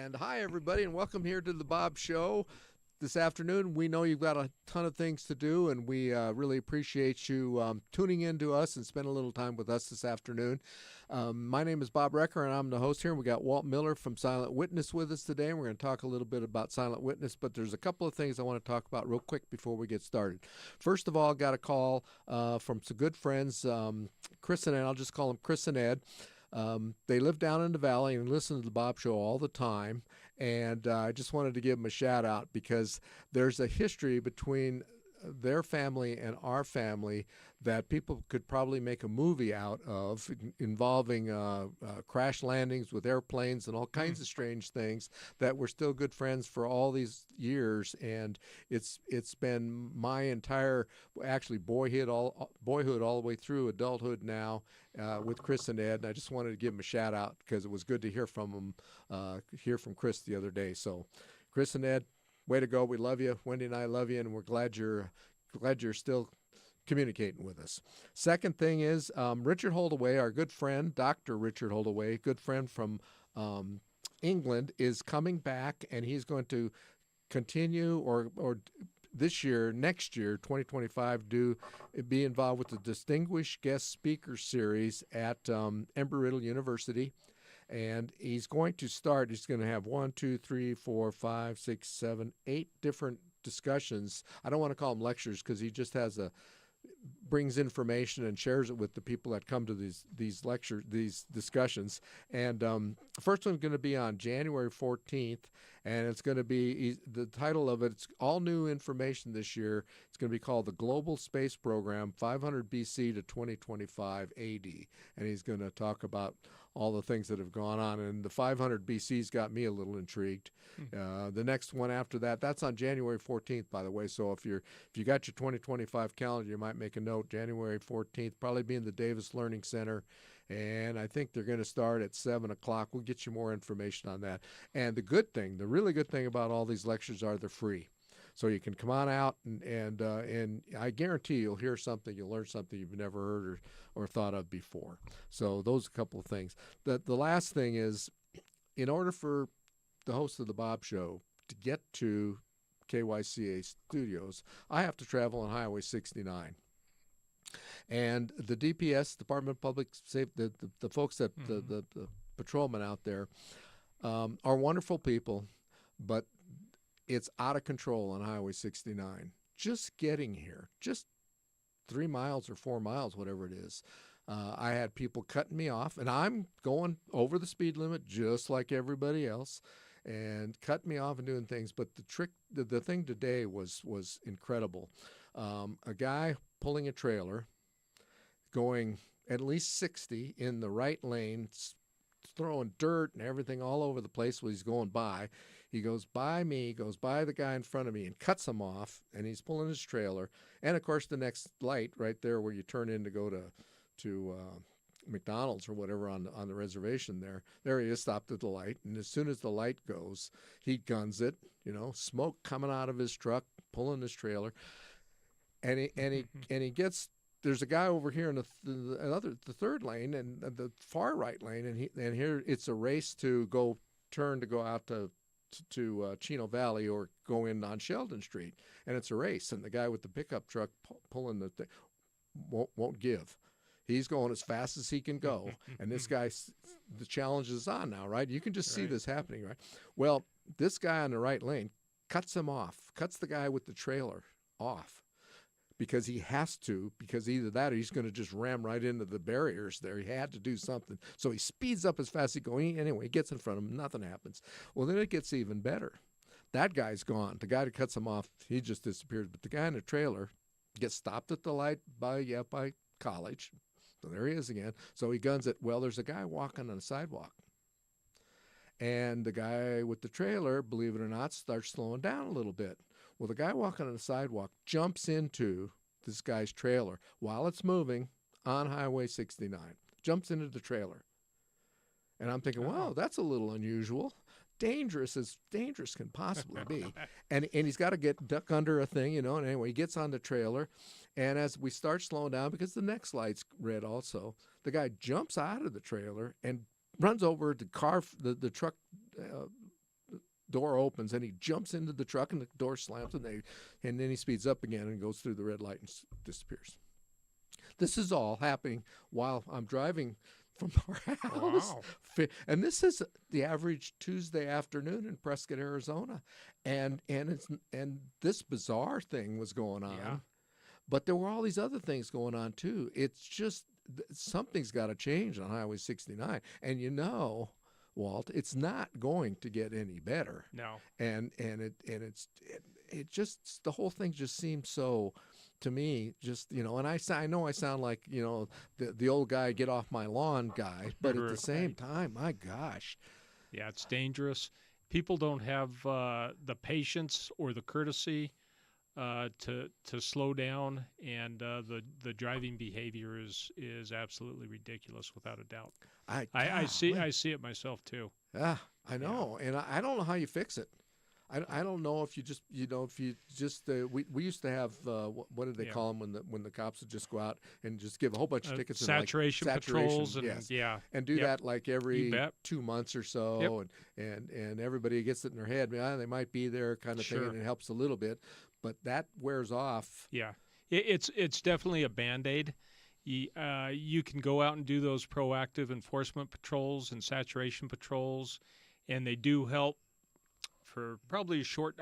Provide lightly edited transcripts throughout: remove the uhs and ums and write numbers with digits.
And hi, everybody, and welcome here to the Bob Show. This afternoon, we know you've got a ton of things to do, and we really appreciate you tuning in to us and spending a little time with us this afternoon. My name is Bob Recker, and I'm the host here. And we got Walt Miller from Silent Witness with us today, and we're going to talk a little bit about Silent Witness, but there's a couple of things I want to talk about real quick before we get started. First of all, got a call from some good friends, Chris and Ed. I'll just call them Chris and Ed. They live down in the valley and listen to the Bob Show all the time. And I just wanted to give them a shout out because there's a history between their family and our family that people could probably make a movie out of involving crash landings with airplanes and all kinds of strange things that we're still good friends for all these years. And it's been my entire actually boyhood all the way through adulthood now with Chris and Ed. And I just wanted to give them a shout out because it was good to hear from them, hear from Chris the other day. So Chris and Ed, way to go. We love you. Wendy and I love you, and we're glad you're still communicating with us. Second thing is Richard Holdaway, our good friend, Dr. Richard Holdaway, good friend from England, is coming back, and he's going to continue or this year, next year, 2025, be involved with the Distinguished Guest Speaker Series at Embry-Riddle University. And he's going to have 1, 2, 3, 4, 5, 6, 7, 8 different discussions. I don't want to call them lectures because he just brings information and shares it with the people that come to these discussions. And the first one's going to be on January 14th, and it's going to be the title of it. It's all new information this year. It's going to be called the Global Space Program, 500 BC to 2025 AD, and he's going to talk about all the things that have gone on. And the 500 BC's got me a little intrigued. The next one after that, that's on January 14th, by the way. So if you got your 2025 calendar, you might make a note. January 14th, probably be in the Davis Learning Center. And I think they're going to start at 7 o'clock. We'll get you more information on that. And the really good thing about all these lectures are they're free. So you can come on out and I guarantee you'll hear something, you'll learn something you've never heard or thought of before. So those are a couple of things. The last thing is, in order for the host of the Bob Show to get to KYCA Studios, I have to travel on Highway 69. And the DPS, Department of Public Safety, the folks that the patrolmen out there are wonderful people, but it's out of control on Highway 69. Just getting here, just 3 miles or 4 miles, whatever it is. I had people cutting me off, and I'm going over the speed limit just like everybody else, and cutting me off and doing things. But the thing today was incredible. A guy pulling a trailer, going at least 60 in the right lane, throwing dirt and everything all over the place while he's going by. He goes by me, goes by the guy in front of me and cuts him off, and he's pulling his trailer. And, of course, the next light right there where you turn in to go to McDonald's or whatever on the reservation there he is, stopped at the light. And as soon as the light goes, he guns it, smoke coming out of his truck, pulling his trailer. And he gets... There's a guy over here in the third lane and the far right lane, and here it's a race to go out to Chino Valley or go in on Sheldon Street, and it's a race. And the guy with the pickup truck pulling the thing won't give. He's going as fast as he can go, and this guy, the challenge is on now, right? You can just see this happening, right? Well, this guy on the right lane cuts him off, cuts the guy with the trailer off. Because he has to, because either that or he's going to just ram right into the barriers there. He had to do something. So he speeds up as fast as he goes. Anyway, he gets in front of him. Nothing happens. Well, then it gets even better. That guy's gone. The guy that cuts him off, he just disappeared. But the guy in the trailer gets stopped at the light by college. So there he is again. So he guns it. Well, there's a guy walking on the sidewalk. And the guy with the trailer, believe it or not, starts slowing down a little bit. Well, the guy walking on the sidewalk jumps into this guy's trailer while it's moving on Highway 69. Jumps into the trailer. And I'm thinking, wow, that's a little unusual. Dangerous as dangerous can possibly be. And he's got to duck under a thing, And anyway, he gets on the trailer. And as we start slowing down, because the next light's red also, the guy jumps out of the trailer and runs over the truck door opens and he jumps into the truck and the door slams and then he speeds up again and goes through the red light and disappears. This is all happening while I'm driving from our house. Wow. And this is the average Tuesday afternoon in Prescott, Arizona. And this bizarre thing was going on. Yeah. But there were all these other things going on too. It's just something's got to change on Highway 69. And Walt, it's not going to get any better. No. And it just the whole thing just seems so, to me, just, and I know I sound like, the old guy, get off my lawn guy, but at the same time, my gosh. Yeah, it's dangerous. People don't have the patience or the courtesy to slow down, and the driving behavior is absolutely ridiculous, without a doubt. I see it myself too. Yeah, I know, and I don't know how you fix it. I don't know if you just we used to have what did they call them when the cops would just go out and just give a whole bunch of tickets, saturation patrols, and and do that like every 2 months or so, and everybody gets it in their head. They might be there kind of thing, and it helps a little bit, but that wears off. Yeah, it's definitely a Band-Aid. You can go out and do those proactive enforcement patrols and saturation patrols, and they do help for probably a short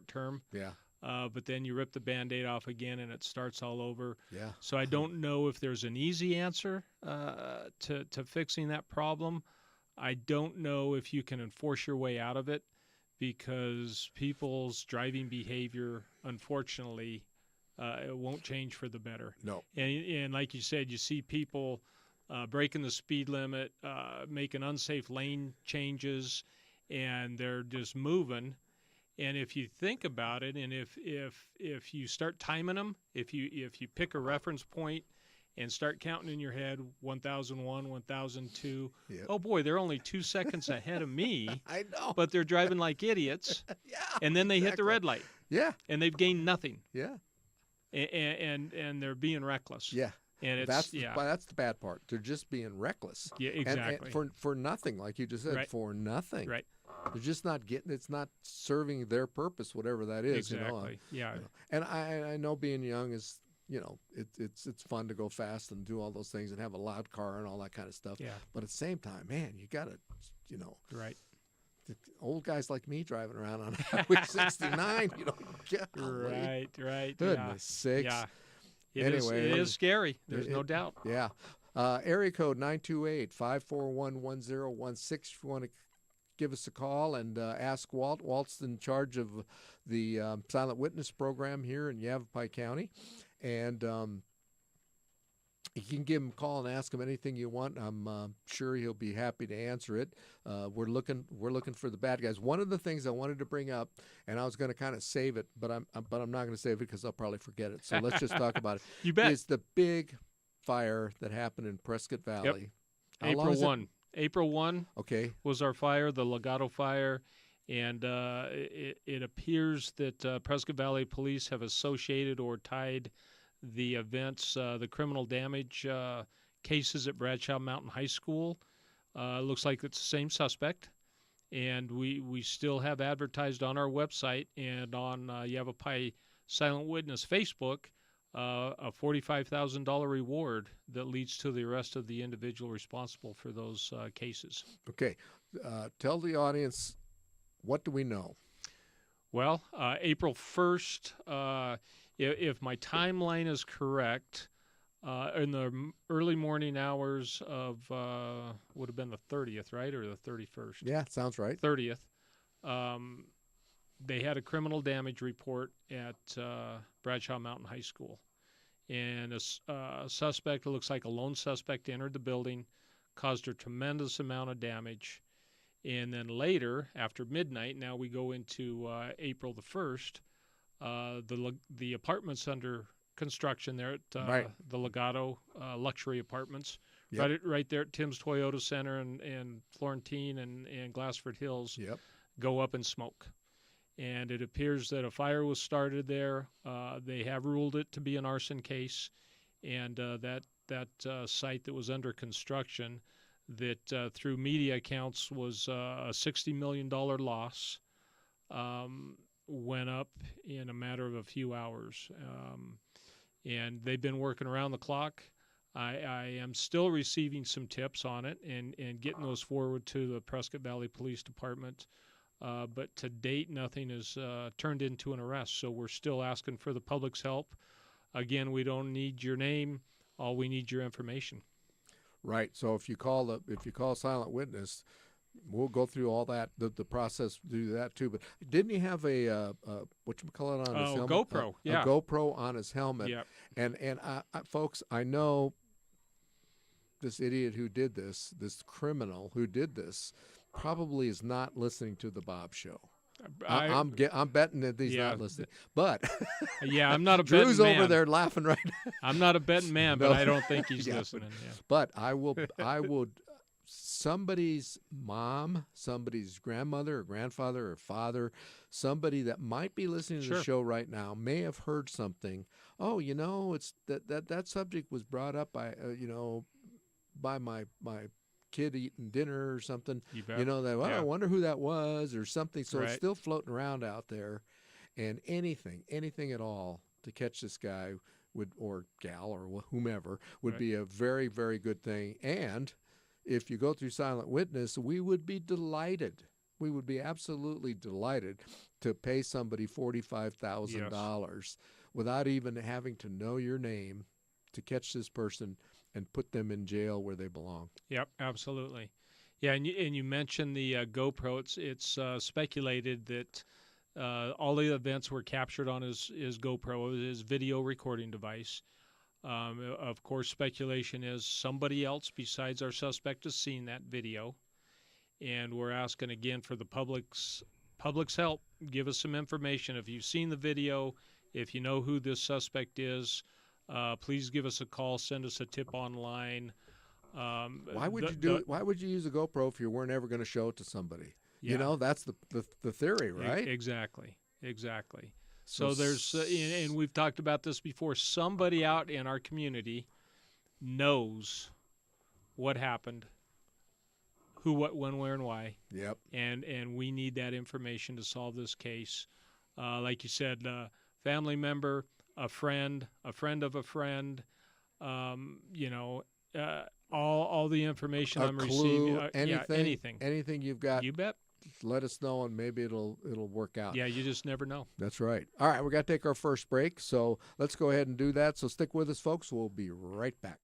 term. Yeah. But then you rip the Band-Aid off again and it starts all over. Yeah. So I don't know if there's an easy answer to fixing that problem. I don't know if you can enforce your way out of it, because people's driving behavior, unfortunately, it won't change for the better. No. And like you said, you see people breaking the speed limit, making unsafe lane changes, and they're just moving. And if you think about it, and if you start timing them, if you pick a reference point and start counting in your head 1001, 1002, oh boy, they're only 2 seconds ahead of me. I know. But they're driving like idiots. Yeah. And then they hit the red light. Yeah. And they've gained nothing. Yeah. And they're being reckless. Yeah. And that's the bad part. They're just being reckless. Yeah, exactly. And for nothing, like you just said, Right. for nothing. Right. They're just not getting. It's not serving their purpose, whatever that is. Exactly. Yeah. And I know being young is, it's fun to go fast and do all those things and have a loud car and all that kind of stuff. Yeah. But at the same time, man, you got to, Right. the old guys like me driving around on Highway 69, golly. Right. Goodness sakes. Yeah. Anyway, it is scary. There's no doubt. Yeah. Area code 928-541-1016 if you want to give us a call and ask Walt. Walt's in charge of the Silent Witness program here in Yavapai County. And you can give him a call and ask him anything you want. I'm sure he'll be happy to answer it. We're looking for the bad guys. One of the things I wanted to bring up, and I was going to kind of save it, but I'm not going to save it because I'll probably forget it. So let's just talk about it. You bet. It's the big fire that happened in Prescott Valley. Yep. April 1 was our fire, the Legato fire, and it appears that Prescott Valley Police have associated or tied the events, the criminal damage cases at Bradshaw Mountain High School. Looks like it's the same suspect, and we still have advertised on our website and on Yavapai Silent Witness Facebook a $45,000 reward that leads to the arrest of the individual responsible for those cases. Okay. Tell the audience, what do we know? Well, April 1st, if my timeline is correct, in the early morning hours of, would have been the 30th, right, or the 31st? Yeah, sounds right. 30th. They had a criminal damage report at Bradshaw Mountain High School. And a suspect, it looks like a lone suspect, entered the building, caused a tremendous amount of damage. And then later, after midnight, now we go into April the 1st, the apartments under construction there at the Legato luxury apartments, right there at Tim's Toyota Center and Florentine and Glassford Hills, go up in smoke. And it appears that a fire was started there. They have ruled it to be an arson case, and that site that was under construction, that through media accounts was a $60 million loss. went up in a matter of a few hours. And they've been working around the clock. I am still receiving some tips on it and getting those forward to the Prescott Valley Police Department. But to date, nothing has turned into an arrest. So we're still asking for the public's help. Again, we don't need your name. All we need your information. Right. So if you call silent witness, we'll go through all that, the process to do that too. But didn't he have a whatchamacallit on his helmet? GoPro, yeah. A GoPro on his helmet. Yep. And folks, I know this idiot who did this criminal who did this, probably is not listening to the Bob Show. I'm betting that he's not listening. But yeah, I'm not a betting Drew's man. over there laughing right now. I'm not a betting man, No. but I don't think he's listening. Yeah. But I would somebody's mom, somebody's grandmother or grandfather or father, somebody that might be listening to the show right now may have heard something. Oh, it's that subject was brought up by by my kid eating dinner or something. You bet. I wonder who that was or something. So it's Right. still floating around out there, and anything at all to catch this guy or gal or whomever would Right. be a very, very good thing. And if you go through silent witness, we would be delighted. We would be absolutely delighted to pay somebody $45,000 without even having to know your name to catch this person and put them in jail where they belong. Yep, absolutely. Yeah, and you mentioned the GoPro. It's speculated that all the events were captured on his GoPro, his video recording device. Of course, speculation is somebody else besides our suspect has seen that video, and we're asking again for the public's help. Give us some information. If you've seen the video, if you know who this suspect is, please give us a call. Send us a tip online. Why would you use a GoPro if you weren't ever going to show it to somebody? Yeah. That's the theory, right? Exactly. So there's, and we've talked about this before, somebody out in our community knows what happened, who, what, when, where, and why. Yep. And we need that information to solve this case. Like you said, family member, a friend of a friend, all the information A I'm clue, receiving. anything you've got. You bet. Let us know, and maybe it'll work out. Yeah, you just never know. That's right. All right, we got to take our first break, so let's go ahead and do that. So stick with us, folks. We'll be right back.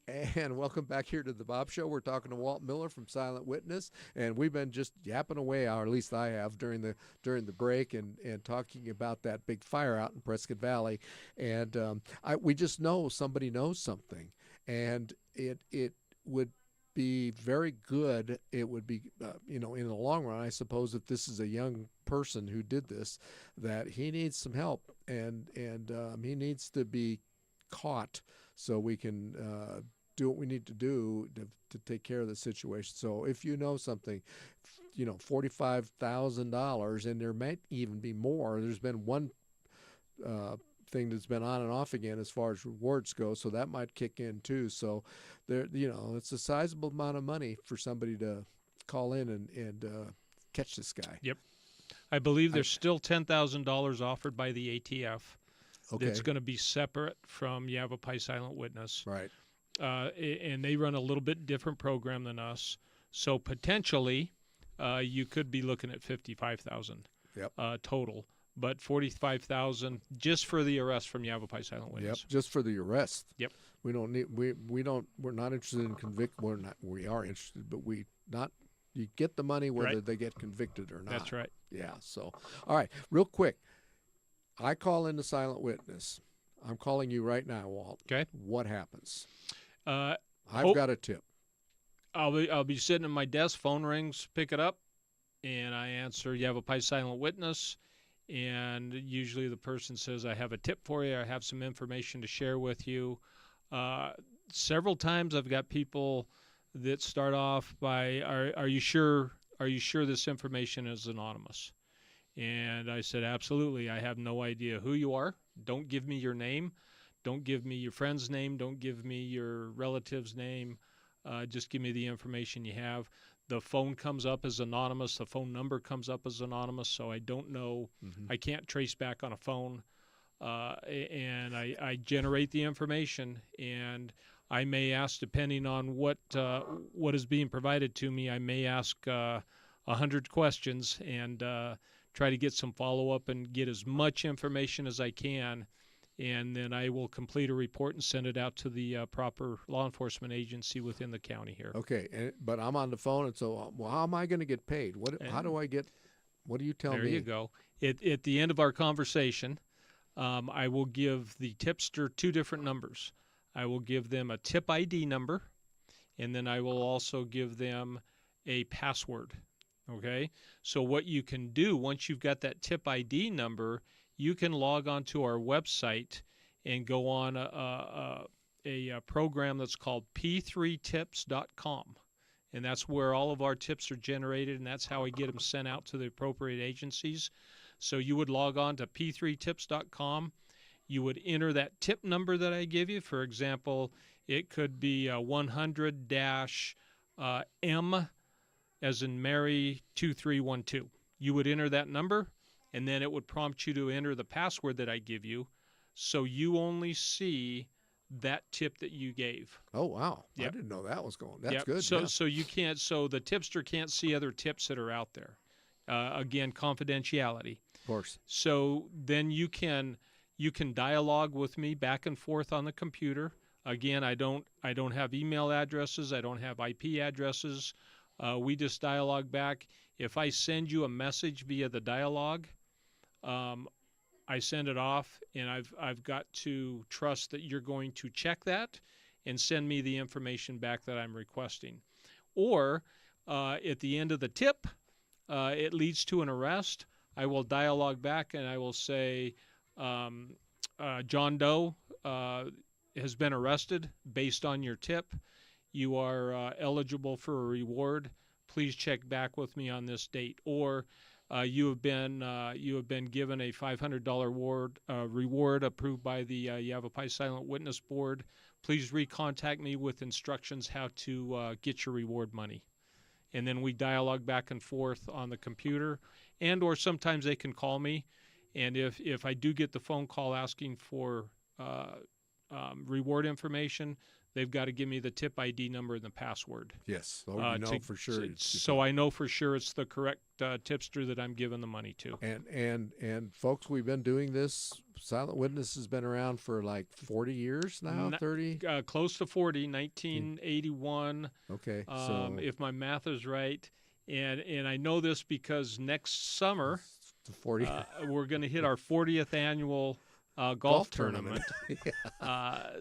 And welcome back here to the Bob Show. We're talking to Walt Miller from Silent Witness, and we've been just yapping away, or at least I have, during the break, and talking about that big fire out in Prescott Valley. And we just know somebody knows something, and it would be very good. It would be, in the long run, I suppose, if this is a young person who did this, that he needs some help, and he needs to be caught so we can do what we need to do to take care of the situation. So if you know something, $45,000, and there might even be more. There's been one thing that's been on and off again as far as rewards go, so that might kick in too. So there, it's a sizable amount of money for somebody to call in and catch this guy. Yep. I believe there's still $10,000 offered by the ATF. Okay. That's going to be separate from Yavapai Silent Witness. Right. And they run a little bit different program than us. So potentially, you could be looking at $55,000 total, but $45,000 just for the arrest from Yavapai Silent Witness. Yep, just for the arrest. Yep. We don't need we're not interested in convict. We are interested, but you get the money whether they get convicted or not. That's right. Yeah. So, all right, real quick, I call in the Silent Witness. I'm calling you right now, Walt. Okay. What happens? I've got a tip. I'll be sitting at my desk. Phone rings. Pick it up, and I answer. Yavapai Silent Witness, and usually the person says, "I have a tip for you. I have some information to share with you." Several times I've got people that start off by, "Are you sure? Are you sure this information is anonymous?" And I said, "Absolutely. I have no idea who you are. Don't give me your name. Don't give me your friend's name. Don't give me your relative's name. Just give me the information you have." The phone comes up as anonymous. The phone number comes up as anonymous, so I don't know. I can't trace back on a phone. And I generate the information, and I may ask, depending on what is being provided to me, I may ask 100 questions and try to get some follow-up and get as much information as I can, and then I will complete a report and send it out to the proper law enforcement agency within the county here. Okay, but I'm on the phone, and so how am I going to get paid? What do you tell me? There you go. At the end of our conversation, I will give the tipster two different numbers. I will give them a tip ID number, and then I will also give them a password. Okay? So what you can do once you've got that tip ID number, you can log on to our website and go on a program that's called p3tips.com. And that's where all of our tips are generated, and that's how we get them sent out to the appropriate agencies. So you would log on to p3tips.com. You would enter that tip number that I give you. For example, it could be 100-M as in Mary 2312. You would enter that number, and then it would prompt you to enter the password that I give you, so you only see that tip that you gave. Oh, wow. Yep. I didn't know that was going. That's Yep. good. So you can't. So the tipster can't see other tips that are out there. Again, confidentiality. Of course. So then you can dialogue with me back and forth on the computer. Again, I don't have email addresses. I don't have IP addresses. We just dialogue back. If I send you a message via the dialogue, I send it off, and I've got to trust that you're going to check that and send me the information back that I'm requesting. Or at the end of the tip, it leads to an arrest. I will dialogue back, and I will say, John Doe has been arrested based on your tip. You are eligible for a reward. Please check back with me on this date. Or you have been given a $500 reward approved by the Yavapai Silent Witness Board. Please recontact me with instructions how to get your reward money. And then we dialogue back and forth on the computer, and or sometimes they can call me. And if I do get the phone call asking for reward information, they've got to give me the tip ID number and the password. Yes. So you know for sure. So I know for sure it's the correct tipster that I'm giving the money to. And folks, we've been doing this. Silent Witness has been around for like 40 years now, 30? Close to 40, 1981. Okay. So if my math is right. And I know this because next summer 40. we're going to hit our 40th annual golf tournament.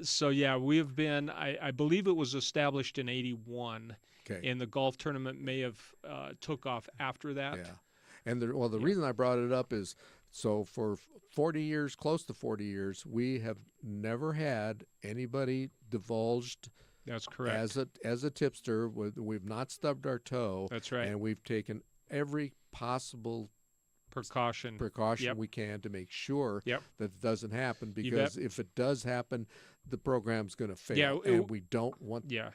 So yeah, we have been. I believe it was established in '81, Okay. and the golf tournament may have took off after that. Yeah. And the reason I brought it up is so for 40 years, close to 40 years, we have never had anybody divulged. That's correct. As a tipster, we've not stubbed our toe. That's right. And we've taken every possible precaution we can to make sure Yep. that it doesn't happen, because if it does happen, the program's going to fail, Yeah, and we don't want. Yeah,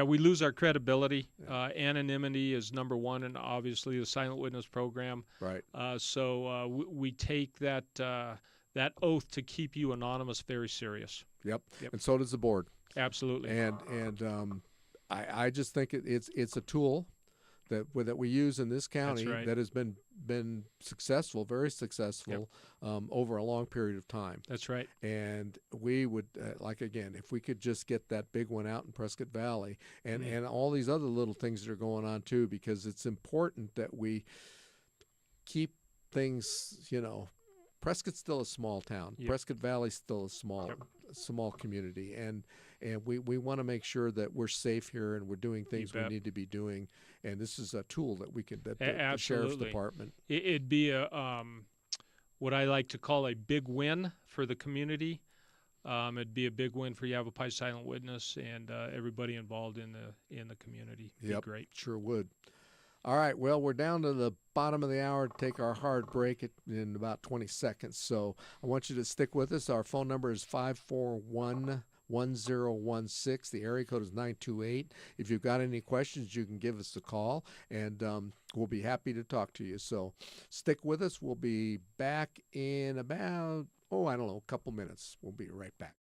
we lose our credibility. Anonymity is number one, and obviously the silent witness program. Right. So we take that that oath to keep you anonymous very serious. Yep. And so does the board. Absolutely. And I just think it's a tool that we use in this county that has been successful, very successful, over a long period of time. That's right. And we would again, if we could just get that big one out in Prescott Valley, and all these other little things that are going on too, because it's important that we keep things. Prescott's still a small town. Yep. Prescott Valley's still a small community, and we want to make sure that we're safe here and we're doing things we need to be doing. And this is a tool that we could, the sheriff's department. It'd be a what I like to call a big win for the community. It'd be a big win for Yavapai Silent Witness and everybody involved in the community. It'd be great. Sure would. All right, well, we're down to the bottom of the hour to take our hard break in about 20 seconds. So I want you to stick with us. Our phone number is 541-1016. The area code is 928. If you've got any questions, you can give us a call, and we'll be happy to talk to you. So stick with us. We'll be back in about, a couple minutes. We'll be right back.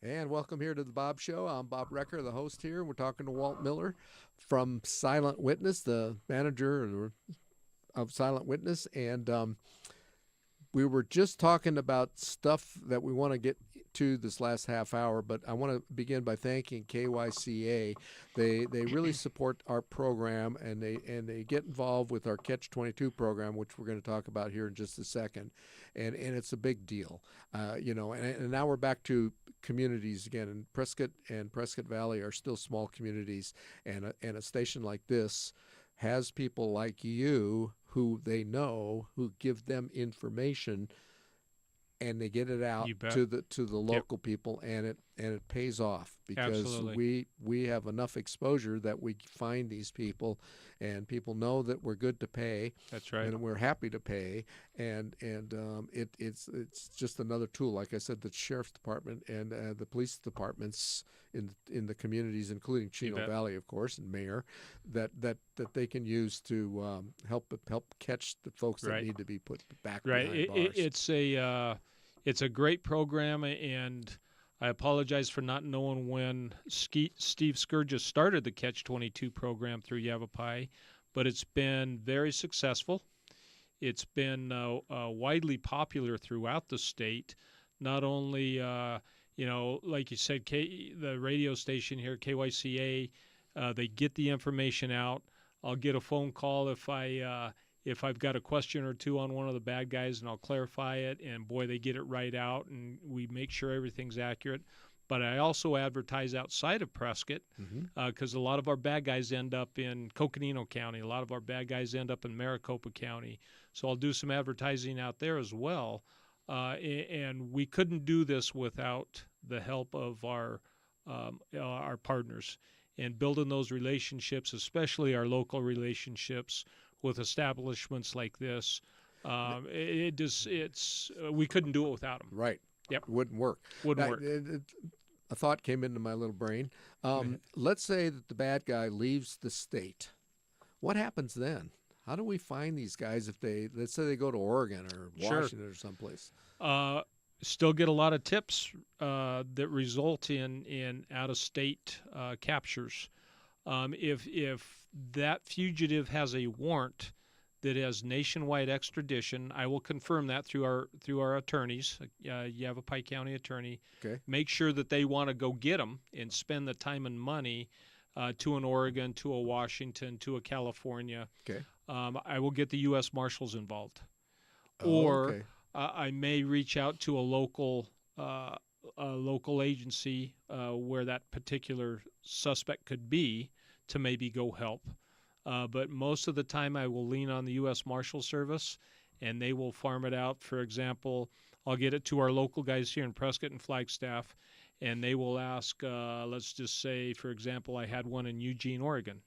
And welcome here to the Bob Show. I'm Bob Recker, the host here. We're talking to Walt Miller from Silent Witness, the manager of Silent Witness. And we were just talking about stuff that we want to get to this last half hour, but I want to begin by thanking KYCA. They really support our program, and they get involved with our Catch 22 program, which we're going to talk about here in just a second, and it's a big deal, And now we're back to communities again, and Prescott Valley are still small communities, and a station like this has people like you who they know, who give them information, and they get it out to the local people, and it pays off because Absolutely. we have enough exposure that we find these people, and people know that we're good to pay. That's right. And we're happy to pay, and it's just another tool. Like I said, the sheriff's department and the police departments in the communities, including Chino Valley, of course, and Mayor, that they can use to help catch the folks that need to be put back behind bars. It's a great program, and I apologize for not knowing when Steve Scourgis started the Catch 22 program through Yavapai, but it's been very successful. It's been widely popular throughout the state. Not only, like you said, the radio station here, KYCA, they get the information out. I'll get a phone call if I've got a question or two on one of the bad guys, and I'll clarify it, and boy, they get it right out, and we make sure everything's accurate. But I also advertise outside of Prescott because a lot of our bad guys end up in Coconino County. A lot of our bad guys end up in Maricopa County. So I'll do some advertising out there as well. And we couldn't do this without the help of our partners and building those relationships, especially our local relationships with establishments like this. We couldn't do it without them. Right. Yep. Wouldn't work. A thought came into my little brain. Let's say that the bad guy leaves the state. What happens then? How do we find these guys if let's say they go to Oregon or Washington or someplace? Still get a lot of tips that result in out-of-state captures. If that fugitive has a warrant that has nationwide extradition, I will confirm that through our attorneys, Yavapai County attorney. Okay. Make sure that they want to go get them and spend the time and money to an Oregon, to a Washington, to a California. Okay. I will get the U.S. Marshals involved, okay. I may reach out to a local agency where that particular suspect could be to maybe go help. But most of the time I will lean on the U.S. Marshal Service, and they will farm it out. For example, I'll get it to our local guys here in Prescott and Flagstaff, and they will ask, let's just say, for example, I had one in Eugene, Oregon.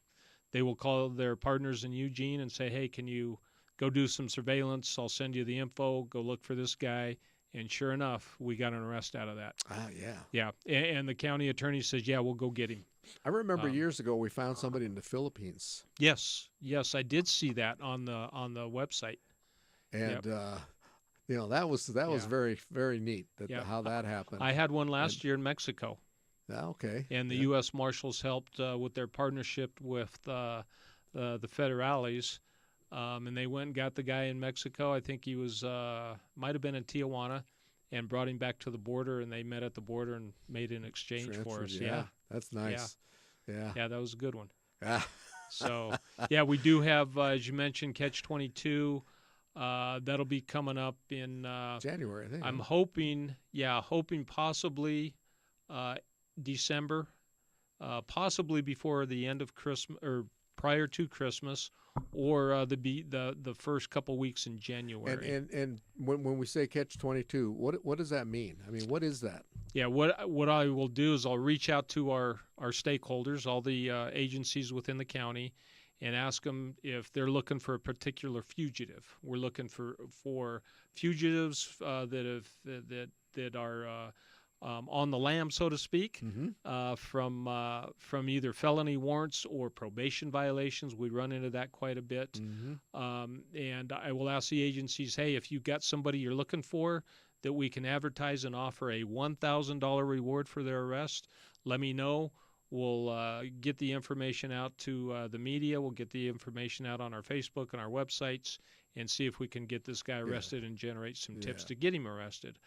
They will call their partners in Eugene and say, hey, can you go do some surveillance? I'll send you the info. Go look for this guy. And sure enough, we got an arrest out of that. Ah, yeah. Yeah, and the county attorney says, yeah, we'll go get him. I remember years ago we found somebody in the Philippines. Yes, I did see that on the website. And that was very, very neat how that happened. I had one last year in Mexico. Okay. And the U.S. Marshals helped with their partnership with the federales. And they went and got the guy in Mexico. I think he was might have been in Tijuana, and brought him back to the border, and they met at the border and made an exchange for us. Yeah, that's nice. Yeah, that was a good one. Yeah. So, we do have, as you mentioned, Catch 22. That'll be coming up in January, I think. I'm hoping possibly December, possibly before the end of Christmas or prior to Christmas, or the first couple weeks in January. And when we say Catch 22, what does that mean? I mean, what is that? Yeah, what I will do is I'll reach out to our stakeholders, all the agencies within the county, and ask them if they're looking for a particular fugitive. We're looking for fugitives that are on the lam, so to speak, from either felony warrants or probation violations. We run into that quite a bit. And I will ask the agencies, hey, if you've got somebody you're looking for that we can advertise and offer a $1,000 reward for their arrest, let me know. We'll get the information out to the media. We'll get the information out on our Facebook and our websites and see if we can get this guy arrested and generate some tips to get him arrested.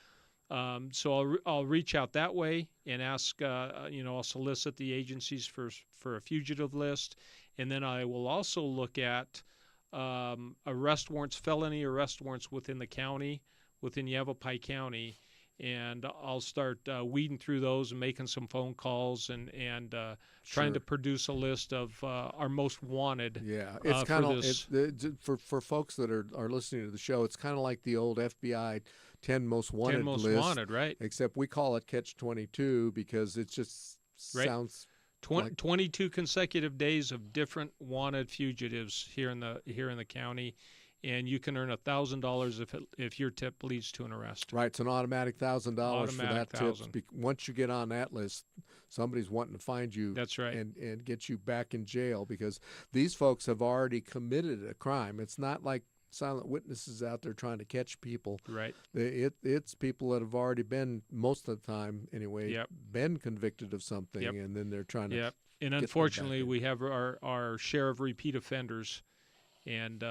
So I'll reach out that way and ask, I'll solicit the agencies for a fugitive list. And then I will also look at arrest warrants, felony arrest warrants within the county, within Yavapai County. And I'll start weeding through those and making some phone calls and trying to produce a list of our most wanted. Yeah, it's kind of for folks that are listening to the show. It's kind of like the old FBI 10 most wanted 10 most list, wanted, right? Except we call it Catch 22 because it just sounds. 22 consecutive days of different wanted fugitives here in the county. And you can earn $1,000 if your tip leads to an arrest. Right, it's an automatic $1,000 for that tip. Once you get on that list, somebody's wanting to find you. That's right, and get you back in jail because these folks have already committed a crime. It's not like silent witnesses out there trying to catch people. Right. It's people that have already been, most of the time anyway, been convicted of something, and then they're trying to. Yep. And unfortunately, we have our share of repeat offenders, and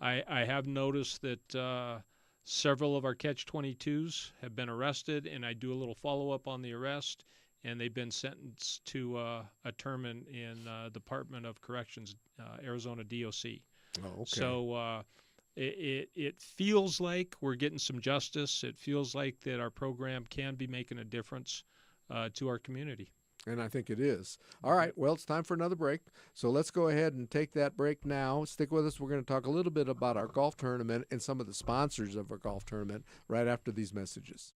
I have noticed that several of our Catch-22s have been arrested, and I do a little follow-up on the arrest, and they've been sentenced to a term in Department of Corrections, Arizona DOC. Oh, okay. So it feels like we're getting some justice. It feels like that our program can be making a difference to our community. And I think it is. All right, well, it's time for another break. So let's go ahead and take that break now. Stick with us. We're going to talk a little bit about our golf tournament and some of the sponsors of our golf tournament right after these messages.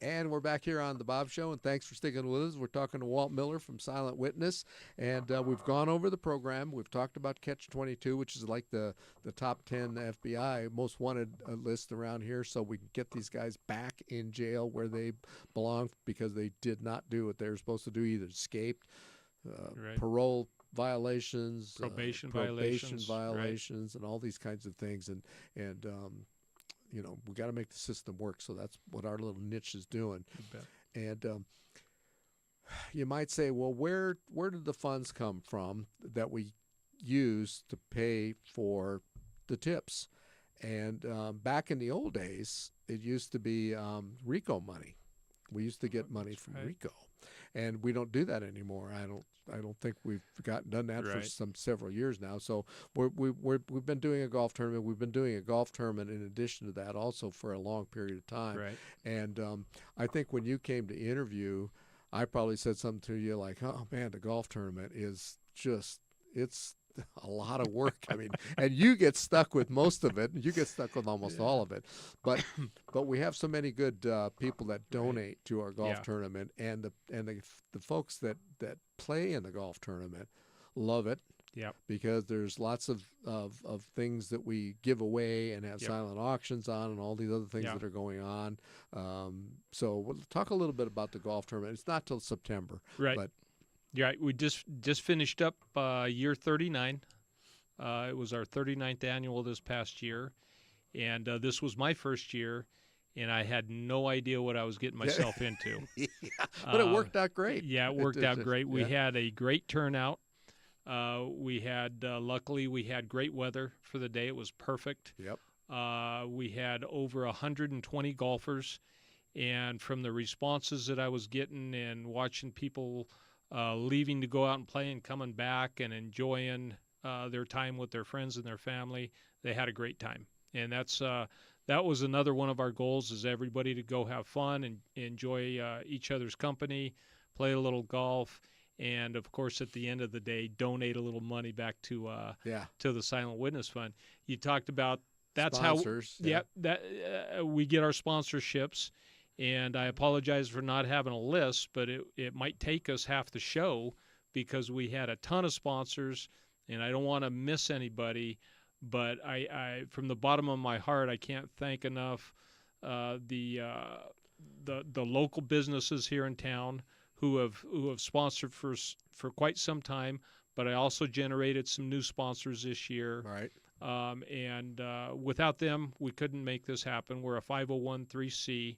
And we're back here on the Bob Show, and thanks for sticking with us. We're talking to Walt Miller from Silent Witness, and we've gone over the program. We've talked about Catch-22, which is like the top 10 FBI most wanted list around here, so we can get these guys back in jail where they belong because they did not do what they were supposed to do, either escaped, parole violations, probation violations, and all these kinds of things, and we got to make the system work. So that's what our little niche is doing. And you might say, well, where did the funds come from that we use to pay for the tips? And back in the old days, it used to be RICO money. We used to get money from RICO, and we don't do that anymore. I don't think we've done that for several years now. So we've been doing a golf tournament. We've been doing a golf tournament in addition to that also for a long period of time. Right. And I think when you came to interview, I probably said something to you like, "Oh man, the golf tournament is it's a lot of work." I mean, and you get stuck with most of it. You get stuck with almost all of it. But we have so many good people that donate to our golf tournament, and the folks that play in the golf tournament love it. Yeah. Because there's lots of things that we give away and have silent auctions on, and all these other things that are going on. So we'll talk a little bit about the golf tournament. It's not till September. Right. But yeah, we just finished up year 39. It was our 39th annual this past year, and this was my first year. and I had no idea what I was getting myself into. Yeah, but it Uh, worked out great. yeah, it worked out great. We Yeah. had a great turnout. We had, luckily, we had great weather for the day. It was perfect. Yep. We had over 120 golfers, and from the responses that I was getting and watching people leaving to go out and play and coming back and enjoying their time with their friends and their family, they had a great time. And that was another one of our goals: is everybody to go have fun and enjoy each other's company, play a little golf, and of course, at the end of the day, donate a little money back Yeah. to the Silent Witness Fund. You talked about Sponsors. yeah, that we get our sponsorships, and I apologize for not having a list, but it might take us half the show because we had a ton of sponsors, and I don't want to miss anybody. But I from the bottom of my heart, I can't thank enough the local businesses here in town who have sponsored for quite some time. But I also generated some new sponsors this year. Right. And without them, we couldn't make this happen. We're a 501(c).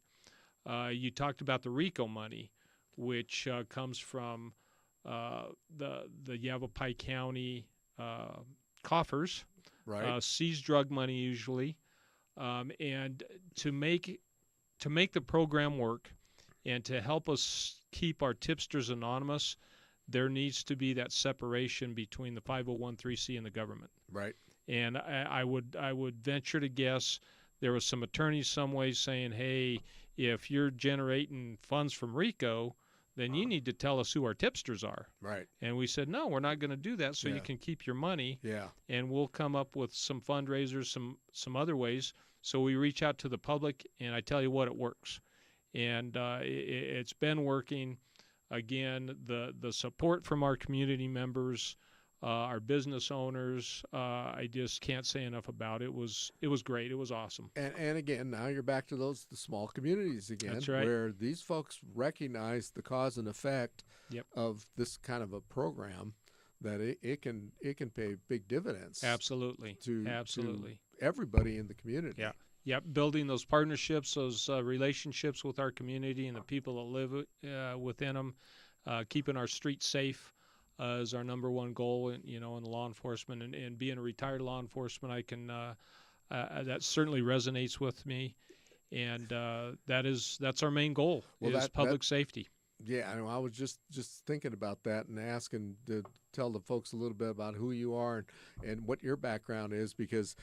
You talked about the RICO money, which comes from the Yavapai County coffers, Right. seized drug money usually, and to make the program work and to help us keep our tipsters anonymous, there needs to be that separation between the 501(c) and the government. Right. And I would venture to guess there was some attorneys some ways saying, hey, if you're generating funds from RICO, then you need to tell us who our tipsters are. Right. And we said, no, we're not going to do that, so Yeah. you can keep your money. Yeah. And we'll come up with some fundraisers, some other ways. So we reach out to the public, and I tell you what, it works. And it's been working. Again, the support from our community members, our business owners, I just can't say enough about it. It was great. It was awesome. And again, now you're back to the small communities again, That's right. where these folks recognize the cause and effect Yep. of this kind of a program, that it can pay big dividends. Absolutely. To Absolutely. everybody in the community. Yeah. Yep. Building those partnerships, those relationships with our community and the people that live within them, keeping our streets safe. Is our number one goal, in law enforcement, and being a retired law enforcement, I can that certainly resonates with me, and that's our main goal, is public safety. Yeah, I know. I was just thinking about that and asking to tell the folks a little bit about who you are and what your background is, because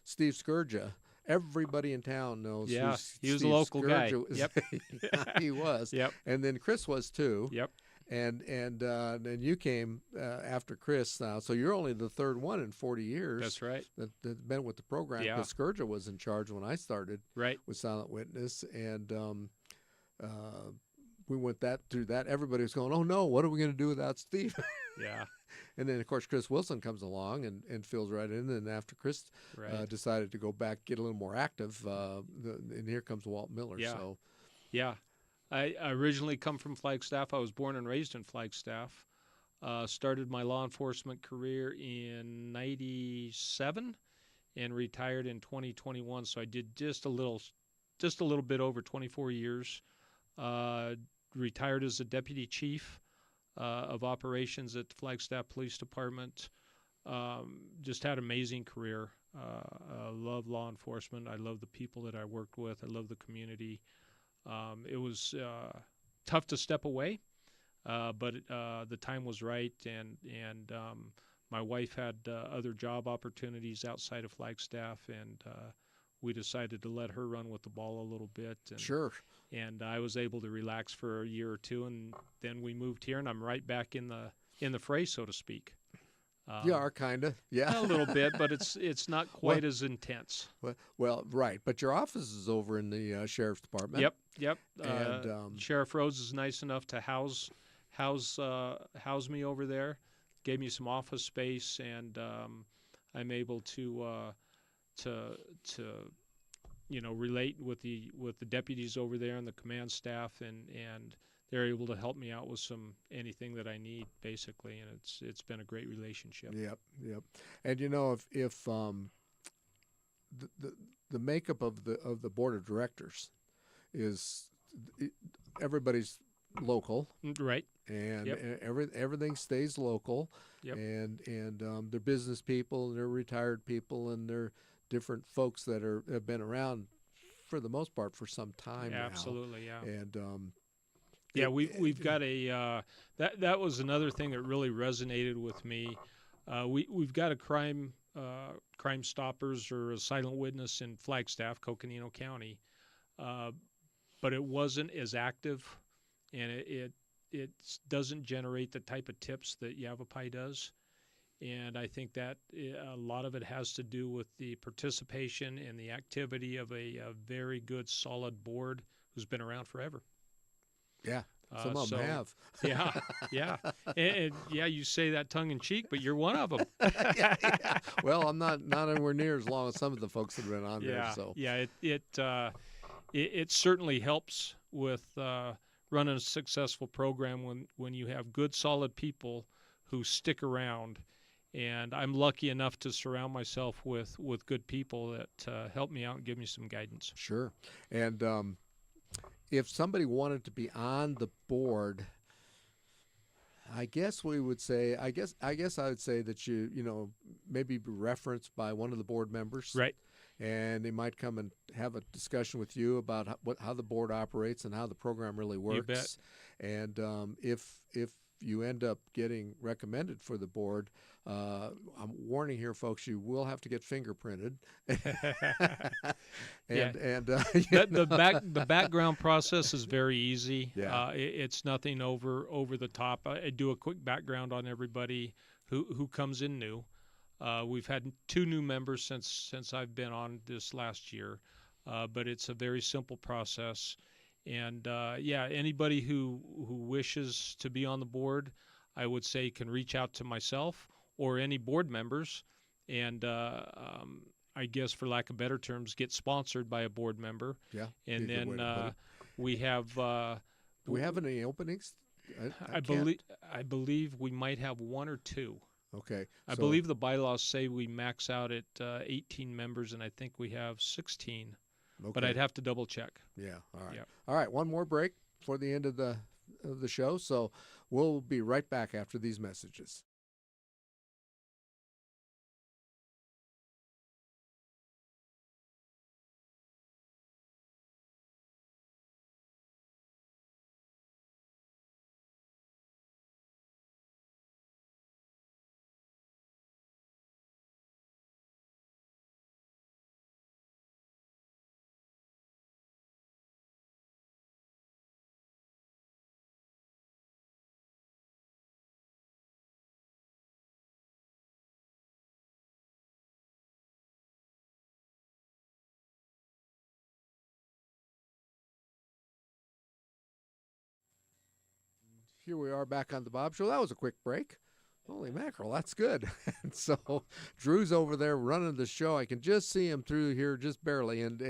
Steve Scourgia, everybody in town knows. Yeah, he was Steve a local guy. Scourgia Yep. He was. Yep. And then Chris was too. Yep. And then you came after Chris now, so you're only the third one in 40 years. That's right. That's been with the program. Yeah. Because Scourgia was in charge when I started. Right. With Silent Witness, and we went through that. Everybody was going, "Oh no, what are we going to do without Steve?" Yeah. And then of course Chris Wilson comes along and fills right in. And after Chris Right. decided to go back, get a little more active, and here comes Walt Miller. Yeah. So Yeah. I originally come from Flagstaff. I was born and raised in Flagstaff. Started my law enforcement career in '97 and retired in 2021. So I did just a little bit over 24 years. Retired as a deputy chief of operations at the Flagstaff Police Department. Just had an amazing career. I love law enforcement. I love the people that I worked with. I love the community. It was tough to step away, but the time was right, and my wife had other job opportunities outside of Flagstaff, and we decided to let her run with the ball a little bit. And, sure. And I was able to relax for a year or two, and then we moved here, and I'm right back in the fray, so to speak. You are kind of, yeah, a little bit, but it's not quite as intense. Well, right. But your office is over in the sheriff's department. Yep. And Sheriff Rhodes is nice enough to house me over there. Gave me some office space, and I'm able to relate with the deputies over there and the command staff, and they're able to help me out with anything that I need, basically, and it's been a great relationship. Yep. And if the the makeup of the board of directors is everybody's local, Right. and Yep. everything stays local, Yep. and they're business people, and they're retired people, and they're different folks that have been around for the most part for some time now, Absolutely. Yeah. and Yeah. We've got a that was another thing that really resonated with me. We've got a crime stoppers or a silent witness in Flagstaff, Coconino County, uh, but it wasn't as active, and it doesn't generate the type of tips that Yavapai does. And I think that a lot of it has to do with the participation and the activity of a very good, solid board who's been around forever. yeah, some of So, them have. yeah, yeah, and yeah, you say that tongue in cheek, but you're one of them. Yeah. Well, I'm not anywhere near as long as some of the folks that have been on there. Yeah, So yeah, it certainly helps with running a successful program when you have good, solid people who stick around. And I'm lucky enough to surround myself with good people that help me out and give me some guidance. sure. And if somebody wanted to be on the board, I guess we would say, I guess I would say that maybe be referenced by one of the board members, Right. and they might come and have a discussion with you about how the board operates and how the program really works. You bet. And if you end up getting recommended for the board, I'm warning here, folks, you will have to get fingerprinted. Yeah. and The background process is very easy. Yeah. It's nothing over the top. I do a quick background on everybody who comes in new. We've had 2 new members since I've been on this last year, but it's a very simple process. And yeah, anybody who wishes to be on the board, I would say can reach out to myself or any board members, and I guess for lack of better terms, get sponsored by a board member. Yeah. And be a good way then to put it. we have. Do we have any openings? I believe we might have 1 or 2. Okay. I so- believe the bylaws say we max out at 18 members, and I think we have 16. But Okay. I'd have to double check. Yeah. All right. Yeah. All right. One more break before the end of the show. So we'll be right back after these messages. Here we are back on the Bob Show. That was a quick break. Holy mackerel, that's good. And so Drew's over there running the show. I can just see him through here just barely, and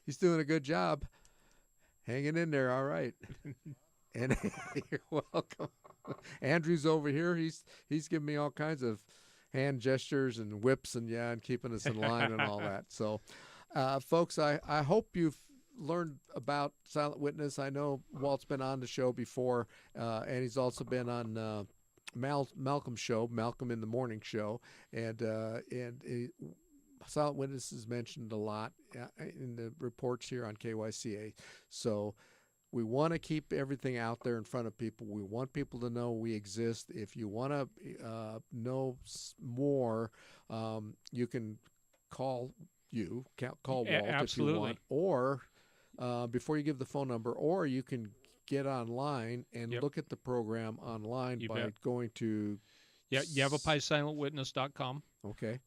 he's doing a good job. Hanging in there, all right. And you're welcome. Andrew's over here. He's giving me all kinds of hand gestures and whips and keeping us in line and all that. So, folks, I hope you've learned about Silent Witness. I know Walt's been on the show before, and he's also been on Malcolm's show, Malcolm in the Morning show, and Silent Witness is mentioned a lot in the reports here on KYCA. So we want to keep everything out there in front of people. We want people to know we exist. If you want to know more, you can call Walt if you want, or before you give the phone number, or you can get online and look at the program online by going to YavaPaiSilentWitness.com. Okay.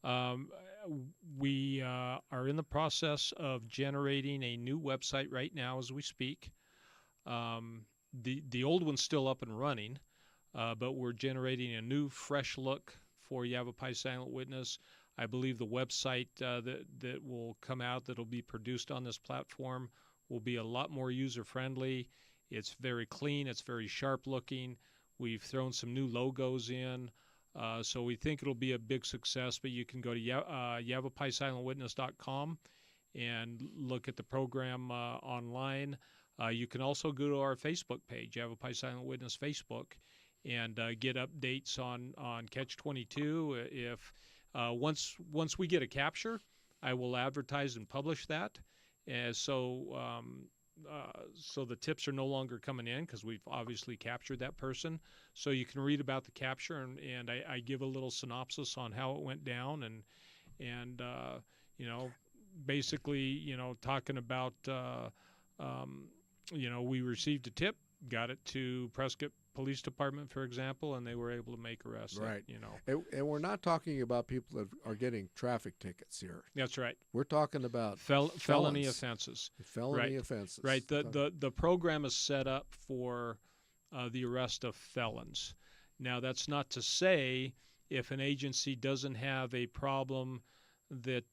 We are in the process of generating a new website right now as we speak. The old one's still up and running, but we're generating a new, fresh look for Yavapai Silent Witness. I believe the website that will come out, that'll be produced on this platform, will be a lot more user-friendly. It's very clean. It's very sharp-looking. We've thrown some new logos in. So we think it'll be a big success. But you can go to yavapaisilentwitness.com and look at the program online. You can also go to our Facebook page, Yavapai Silent Witness Facebook, and get updates on Catch 22. If once we get a capture, I will advertise and publish that, so the tips are no longer coming in because we've obviously captured that person. So you can read about the capture, and I give a little synopsis on how it went down, and basically talking about we received a tip, got it to Prescott Police Department, for example, and they were able to make arrests. Right. And we're not talking about people that are getting traffic tickets here. That's right. We're talking about felony offenses. Felony offenses. Right. The program is set up for the arrest of felons. Now, that's not to say if an agency doesn't have a problem that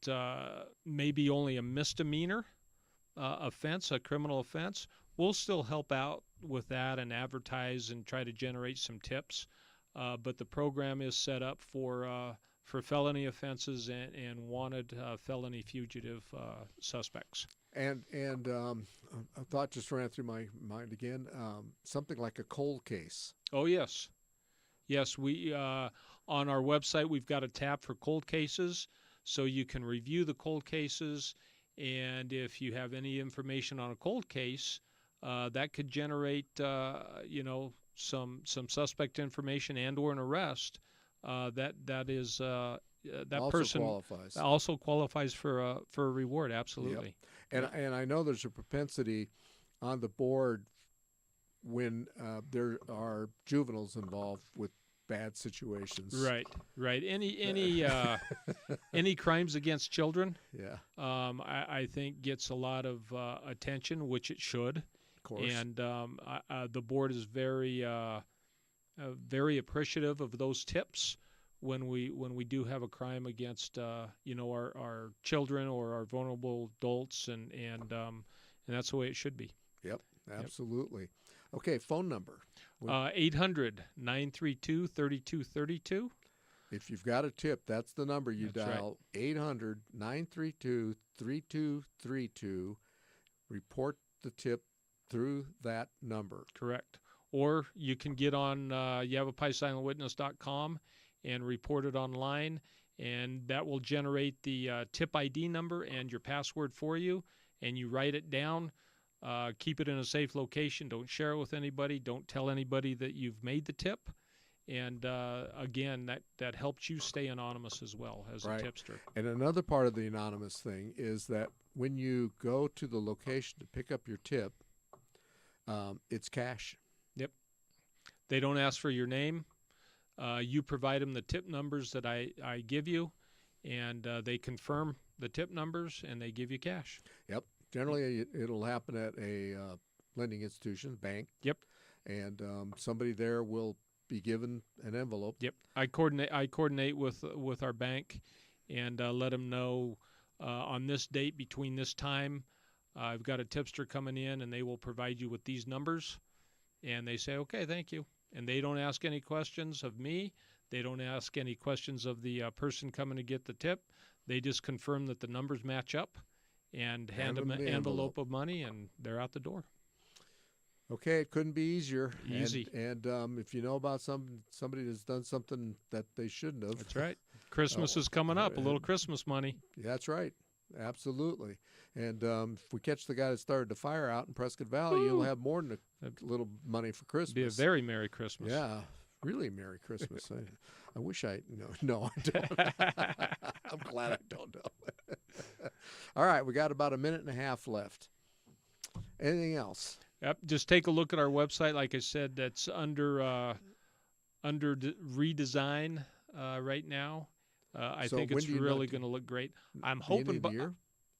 maybe only a misdemeanor offense, a criminal offense, we'll still help out with that and advertise and try to generate some tips. But the program is set up for felony offenses and wanted felony fugitive suspects. And a thought just ran through my mind again. Something like a cold case. Oh, yes. Yes, we on our website, we've got a tab for cold cases, so you can review the cold cases. And if you have any information on a cold case, that could generate, some suspect information and/or an arrest. That also person qualifies. Also qualifies for a reward. Absolutely. Yep. And I know there's a propensity on the board when there are juveniles involved with bad situations. Right. Any crimes against children, yeah, I think gets a lot of attention, which it should. Of course. And the board is very appreciative of those tips when we do have a crime against our children or our vulnerable adults, and that's the way it should be. Yep, absolutely. Okay, phone number. 800-932-3232. If you've got a tip, that's the number you dial. Right. 800-932-3232. Report the tip through that number. Correct. Or you can get on yavapaisilentwitness.com and report it online, and that will generate the tip ID number and your password for you, and you write it down. Keep it in a safe location. Don't share it with anybody. Don't tell anybody that you've made the tip. And again, that helps you stay anonymous as well as a tipster. And another part of the anonymous thing is that when you go to the location to pick up your tip, it's cash. Yep. They don't ask for your name. You provide them the tip numbers that I give you, and they confirm the tip numbers, and they give you cash. Yep. Generally, it'll happen at a lending institution, bank. Yep. And somebody there will be given an envelope. Yep. I coordinate with our bank, and let them know on this date between this time, I've got a tipster coming in, and they will provide you with these numbers. And they say, okay, thank you. And they don't ask any questions of me. They don't ask any questions of the person coming to get the tip. They just confirm that the numbers match up, and hand them an envelope of money, and they're out the door. Okay, it couldn't be easier. Easy. And if you know about somebody that's done something that they shouldn't have. That's right. Christmas is coming up. A little Christmas money. That's right. Absolutely. And if we catch the guy that started the fire out in Prescott Valley, you'll have more than a little money for Christmas. Be a very Merry Christmas. Yeah, really Merry Christmas. I wish I no, I don't. I'm glad I don't know. All right, we got about a minute and a half left. Anything else? Yep. Just take a look at our website. Like I said, that's under redesign right now. I think it's really going to look great. I'm hoping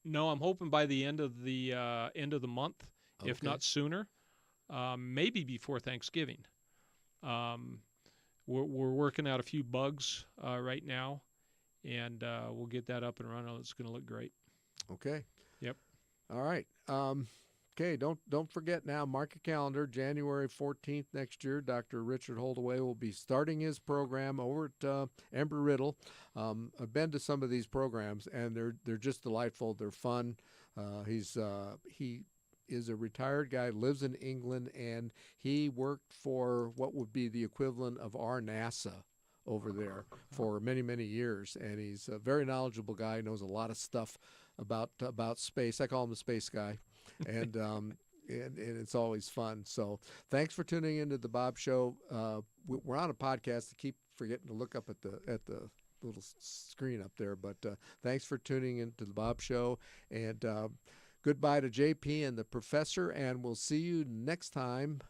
I'm hoping by the end of the month, if not sooner, maybe before Thanksgiving. We're working out a few bugs right now, and we'll get that up and running. It's going to look great. Okay. Yep. All right. Okay, don't forget now. Mark your calendar. January 14th next year, Dr. Richard Holdaway will be starting his program over at Embry-Riddle. I've been to some of these programs, and they're just delightful. They're fun. He is a retired guy, lives in England, and he worked for what would be the equivalent of our NASA over there for many years, and he's a very knowledgeable guy. Knows a lot of stuff about space. I call him the space guy, and and it's always fun. So thanks for tuning into the Bob Show. We're on a podcast. I keep forgetting to look up at the little screen up there, but thanks for tuning into the Bob Show, and goodbye to JP and the professor, and we'll see you next time